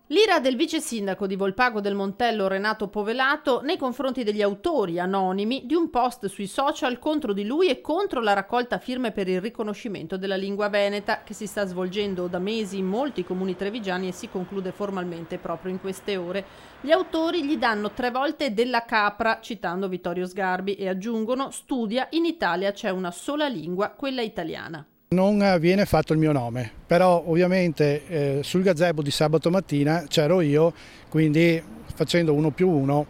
L'ira del vice sindaco di Volpago del Montello Renato Povelato nei confronti degli autori anonimi di un post sui social contro di lui e contro la raccolta firme per il riconoscimento della lingua veneta che si sta svolgendo da mesi in molti comuni trevigiani e si conclude formalmente proprio in queste ore. Gli autori gli danno 3 volte della capra, citando Vittorio Sgarbi, e aggiungono: studia, in Italia c'è una sola lingua, quella italiana. Non viene fatto il mio nome, però ovviamente sul gazebo di sabato mattina c'ero io, quindi facendo 1+1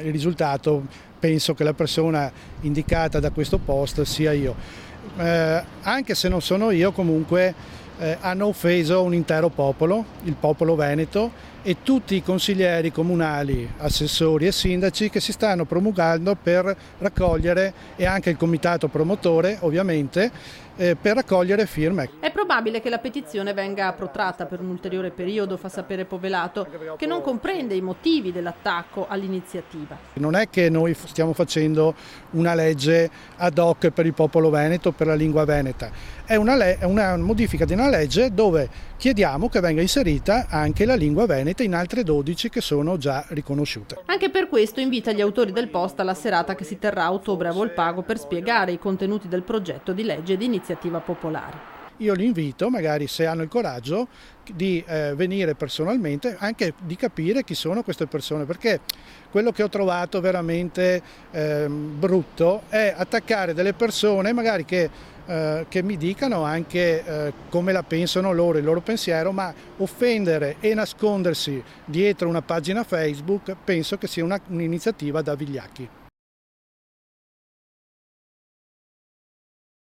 il risultato penso che la persona indicata da questo post sia io. Anche se non sono io, comunque hanno offeso un intero popolo, il popolo veneto, e tutti i consiglieri comunali, assessori e sindaci che si stanno promulgando per raccogliere, e anche il comitato promotore ovviamente, per raccogliere firme. È probabile che la petizione venga protratta per un ulteriore periodo, fa sapere Povelato, che non comprende i motivi dell'attacco all'iniziativa. Non è che noi stiamo facendo una legge ad hoc per il popolo veneto, per la lingua veneta, è una modifica di una legge dove chiediamo che venga inserita anche la lingua veneta in altre 12 che sono già riconosciute. Anche per questo invita gli autori del post alla serata che si terrà a ottobre a Volpago per spiegare i contenuti del progetto di legge di iniziativa popolare. Io li invito, magari se hanno il coraggio, di venire personalmente, anche di capire chi sono queste persone, perché quello che ho trovato veramente brutto è attaccare delle persone magari che mi dicano anche come la pensano loro, il loro pensiero, ma offendere e nascondersi dietro una pagina Facebook penso che sia un'iniziativa da vigliacchi.